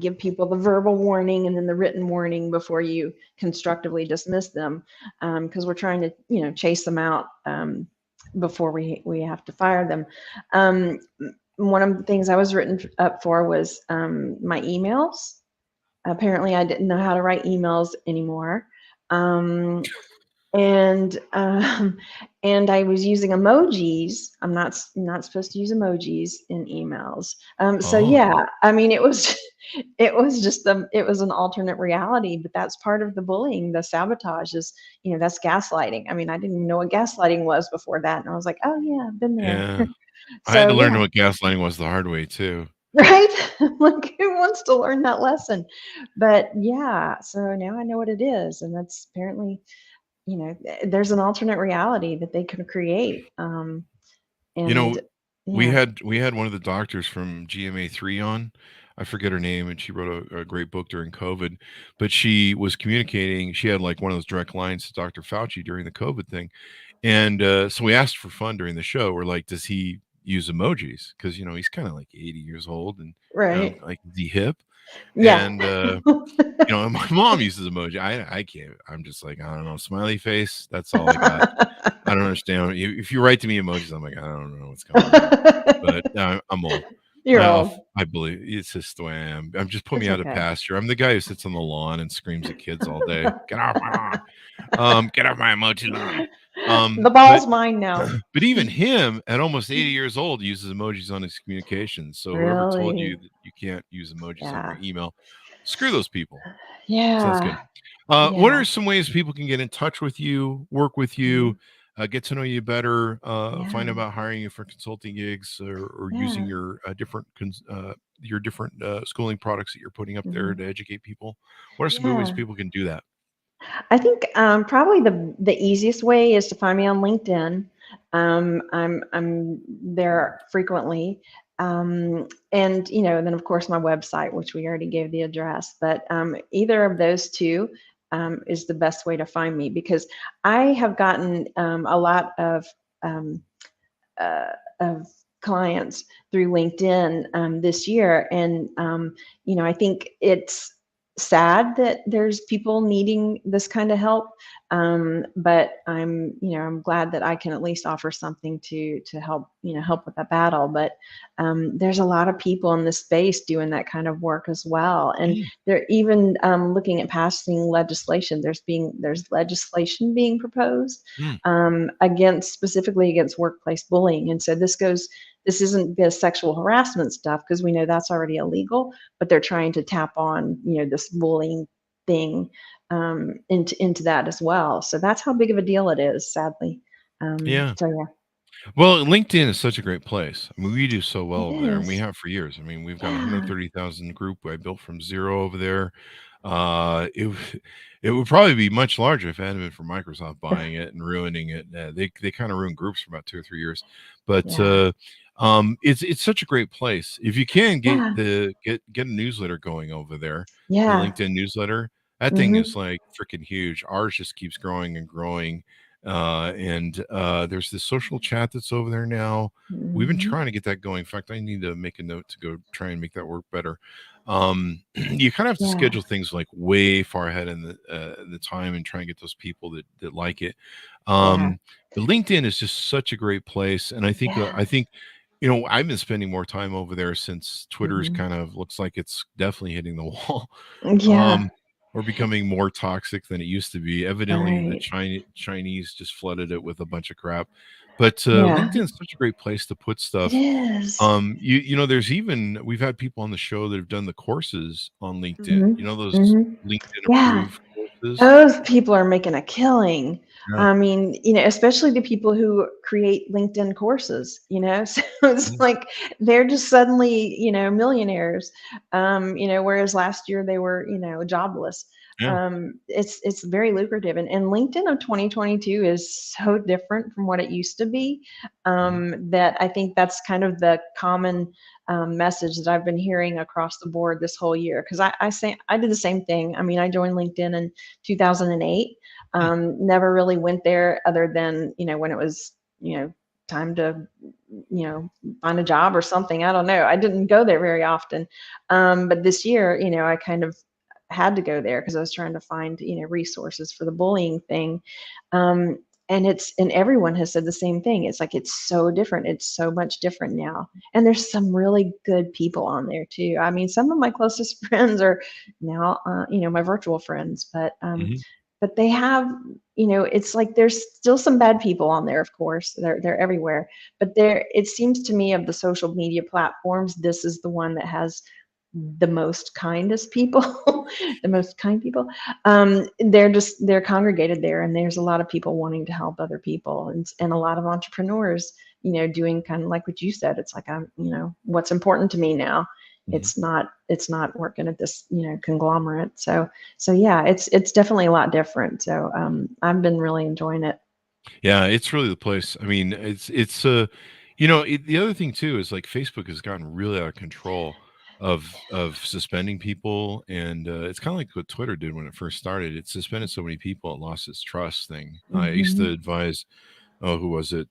give people the verbal warning and then the written warning before you constructively dismiss them, because we're trying to, chase them out before we have to fire them. One of the things I was written up for was my emails. Apparently, I didn't know how to write emails anymore. Um, and and I was using emojis. I'm not supposed to use emojis in emails. So Oh, yeah, I mean, it was it was an alternate reality, but that's part of the bullying. The sabotage is, that's gaslighting. I mean, I didn't even know what gaslighting was before that, and I was like, oh yeah, I've been there. yeah. I had So to learn yeah, what gaslighting was the hard way too. Right? Like, who wants to learn that lesson? But yeah, so now I know what it is, and that's apparently, there's an alternate reality that they can create. You know, And we yeah, had we had one of the doctors from GMA3 on. I forget her name, and she wrote a great book during COVID. But she was communicating. She had like one of those direct lines to Dr. Fauci during the COVID thing, and so we asked for fun during the show. We're like, does he use emojis? Because he's kind of like 80 years old, and right. like is he hip? Yeah. And my mom uses emoji. I can't. I'm just like, I don't know, smiley face. That's all I got. I don't understand. If you write to me emojis, I'm like, I don't know what's going on here. But I'm old. You're old. I believe it's just the way I am. I'm just put It's me out of okay. pasture. I'm the guy who sits on the lawn and screams at kids all day. Get off my lawn. Get off my emoji lawn. The But ball's mine now. but even him at almost 80 years old uses emojis on his communications. So whoever told you Really? that you can't use emojis on your Yeah. email, screw those people. So that's good. Yeah. What Yeah. are some ways people can get in touch with you, work with you, Mhm. get to know you better, find Yeah. about hiring you for consulting gigs, or using Yeah. your different schooling products that you're putting up there Mhm. to educate people? What are some good ways Yeah. people can do that? I think probably the easiest way is to find me on LinkedIn. I'm there frequently, and then of course my website, which we already gave the address. But either of those two is the best way to find me, because I have gotten a lot um, of clients through LinkedIn this year. And, I think it's sad that there's people needing this kind of help. But I'm glad that I can at least offer something to help with that battle. But there's a lot of people in this space doing that kind of work as well. And Mm, they're even looking at passing legislation. There's legislation being proposed mm. specifically against workplace bullying. And so this isn't the sexual harassment stuff, because we know that's already illegal, but they're trying to tap on, this bullying thing into that as well. So that's how big of a deal it is, sadly. Yeah. So yeah, Well, LinkedIn is such a great place. I mean, we do so well it over there, and we is. have for years. I mean, we've got Yeah. 130,000 group I built from zero over there. It would probably be much larger if it hadn't been for Microsoft buying it and ruining it. They kind of ruined groups for about 2 or 3 years, but Yeah. it's such a great place. If you can Yeah. get a newsletter going over there, the Yeah. LinkedIn newsletter, that thing is Hmm. like freaking huge. Ours just keeps growing and growing. And there's this social chat that's over there now. We've been Hmm. trying to get that going. In fact, I need to make a note to go try and make that work better. You kind of have to Yeah. schedule things like way far ahead in the time and try and get those people that like it. Yeah. But LinkedIn is just such a great place, and Yeah. I think I've been spending more time over there since Twitter's Hmm. kind of looks like it's definitely hitting the wall. Yeah. Um, or becoming more toxic than it used to be. Evidently, the Right. Chinese just flooded it with a bunch of crap. But Yeah. LinkedIn is such a great place to put It stuff. is. We've had people on the show that have done the courses on LinkedIn. Hmm. Those Hmm. LinkedIn Yeah. approved courses. Those people are making a killing. Yeah. I mean, especially the people who create LinkedIn courses, so it's Mhm. like they're just suddenly, millionaires. Whereas last year they were, jobless. Yeah. It's very lucrative. And LinkedIn of 2022 is so different from what it used to be, Mhm. that I think that's kind of the common message that I've been hearing across the board this whole year. Because I did the same thing. I mean, I joined LinkedIn in 2008. Mm. Never really went there other than, when it was, time to, find a job or something. I don't know. I didn't go there very often. But this year, I kind of had to go there because I was trying to find, resources for the bullying thing. Um, and everyone has said the same thing. It's like, it's so different. It's so much different now. And there's some really good people on there too. I mean, some of my closest friends are now, my virtual friends, Mhm. but they have, it's like there's still some bad people on there, of course. They're everywhere. But it seems to me, of the social media platforms, this is the one that has the most kindest people, the most kind people. They're congregated there, and there's a lot of people wanting to help other people, and a lot of entrepreneurs doing kind of like what you said. It's like, what's important to me now. It's not working at this, conglomerate. So yeah, it's definitely a lot different. So I've been really enjoying it. Yeah, it's really the place. I mean, the other thing too is like Facebook has gotten really out of control of suspending people, and it's kind of like what Twitter did when it first started. It suspended so many people, it lost its trust thing. I used to advise, who was it?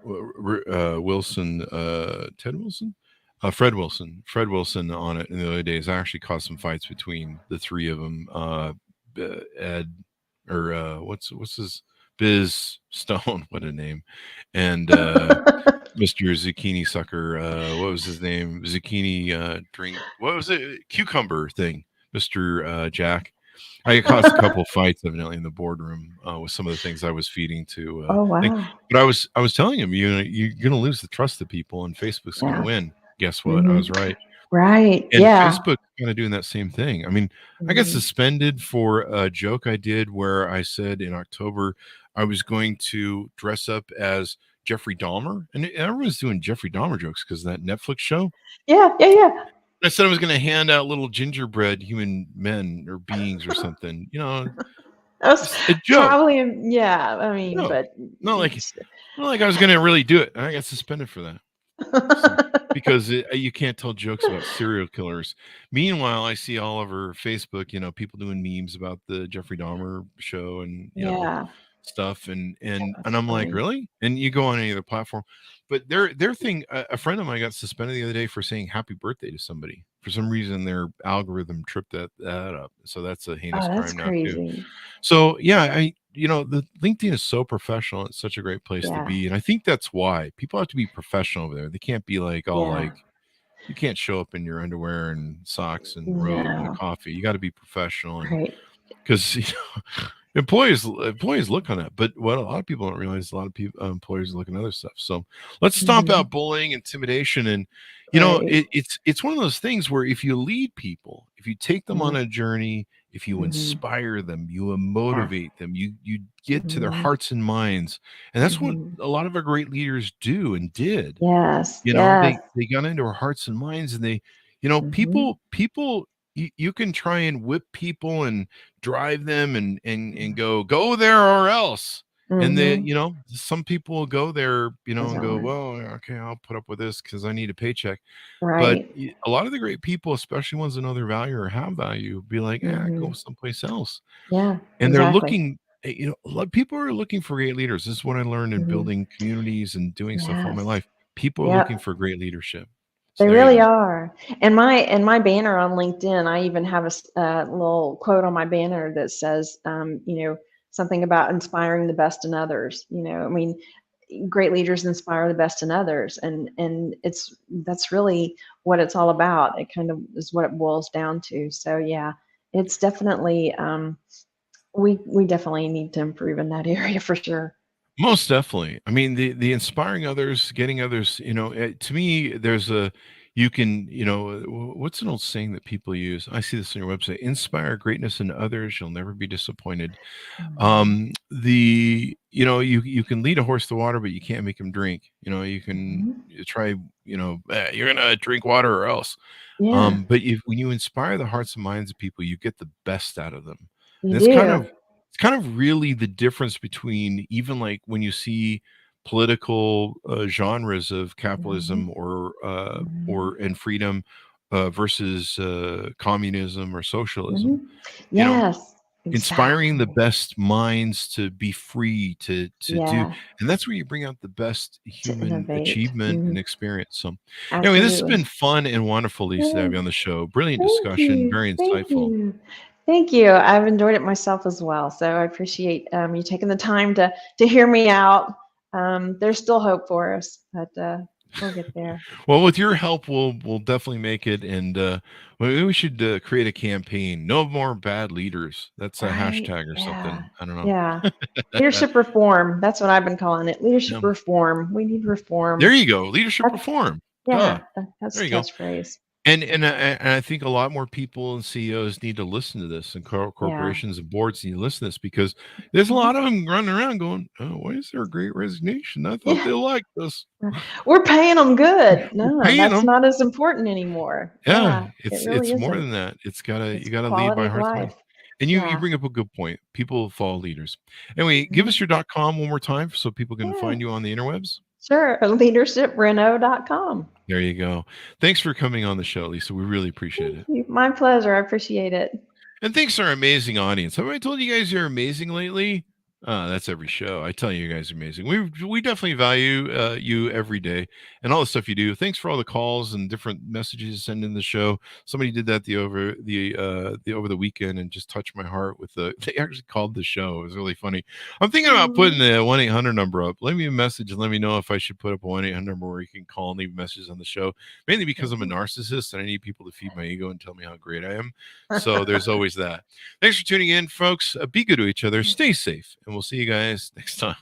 Wilson, Ted Wilson, Fred Wilson on it in the early days. I actually caused some fights between the three of them. Ed, or what's his Biz Stone, what a name, and Mr. Zucchini Sucker. What was his name? Zucchini drink. What was it? Cucumber thing, Mr. Jack. I caused a couple of fights evidently in the boardroom with some of the things I was feeding to. Oh wow! But I was telling him, you're going to lose the trust of people, and Facebook's going to win. Guess what? I was right. Right. And yeah. Facebook kind of doing that same thing. I mean, I got suspended for a joke I did where I said in October I was going to dress up as Jeffrey Dahmer, and everyone's doing Jeffrey Dahmer jokes because of that Netflix show. Yeah. I said I was going to hand out little gingerbread human men or beings or something. That was a joke. Probably, yeah. I mean, but not like I was going to really do it. I got suspended for that. Because you can't tell jokes about serial killers. Meanwhile, I see all over Facebook, people doing memes about the Jeffrey Dahmer show and know, stuff, and I'm funny. like, really? And you go on any other platform, but their thing. A friend of mine got suspended the other day for saying happy birthday to somebody. For some reason, their algorithm tripped that up. So that's a heinous crime now too. So yeah, the LinkedIn is so professional. It's such a great place to be. And I think that's why people have to be professional over there. They can't be like you can't show up in your underwear and socks and robe and a coffee. You got to be professional. Because, employees look on that. But what a lot of people don't realize, a lot of people, employers look at other stuff. So let's stomp out bullying, intimidation. And, it's one of those things where if you lead people, if you take them on a journey, if you inspire them, you motivate them, you get to their hearts and minds. And that's what a lot of our great leaders do and did. Yes. They got into our hearts and minds, and they, people, you can try and whip people and drive them and go there or else. And then, some people will go there, and go, well, okay, I'll put up with this because I need a paycheck. Right. But a lot of the great people, especially ones that know their value or have value, be like, go someplace else. Yeah. And they're looking, a lot of people are looking for great leaders. This is what I learned in building communities and doing stuff all my life. People are looking for great leadership. So they really are. And my banner on LinkedIn, I even have a little quote on my banner that says, something about inspiring the best in others. I mean, great leaders inspire the best in others, and that's really what it's all about. It kind of is what it boils down to. So yeah, it's definitely we definitely need to improve in that area for sure. Most definitely. I mean, the inspiring others, getting others, to me, there's you can, what's an old saying that people use? I see this on your website: inspire greatness in others, you'll never be disappointed. You can lead a horse to water, but you can't make him drink. You can try, you're going to drink water or else. But when you inspire the hearts and minds of people, you get the best out of them. It's kind of really the difference between even like when you see political genres of capitalism or and freedom versus communism or socialism. Yes. Inspiring the best minds to be free to do, and that's where you bring out the best human achievement and experience. So anyway, this has been fun and wonderful, Lisa, to have you on the show. Brilliant discussion, very insightful. Thank you. I've enjoyed it myself as well. So I appreciate you taking the time to hear me out. There's still hope for us, but we'll get there. Well, with your help, we'll definitely make it. And maybe we should create a campaign. No more bad leaders. That's a hashtag or something. I don't know. Yeah. Leadership reform. That's what I've been calling it. Leadership reform. We need reform. There you go. Leadership reform. Yeah. That's the catchphrase. And I think a lot more people and CEOs need to listen to this, and Yeah. corporations and boards need to listen to this, because there's a lot of them running around going, "Oh, why is there a great resignation? I thought Yeah. they liked us. We're paying them good. We're No, paying that's them." not as important anymore. Yeah, Yeah, it really it's more isn't. than that. It's You gotta lead quality by of heart and mind. life. And you Yeah. bring up a good point. People follow leaders. Anyway, give Mhm. us your .com one more time so people can Yeah. find you on the interwebs. Sure. Leadershipreno.com. There you go. Thanks for coming on the show, Lisa. We really appreciate it. My pleasure. I appreciate it. And thanks to our amazing audience. Have I told you guys you're amazing lately? That's every show. I tell you guys are amazing. We definitely value you every day and all the stuff you do. Thanks for all the calls and different messages you send in the show. Somebody did that over the weekend and just touched my heart with they actually called the show. It was really funny. I'm thinking about putting the 1-800 number up. Leave me a message and let me know if I should put up a 1-800 number where you can call and leave messages on the show. Mainly because I'm a narcissist and I need people to feed my ego and tell me how great I am. So there's always that. Thanks for tuning in, folks. Be good to each other. Stay safe. And we'll see you guys next time.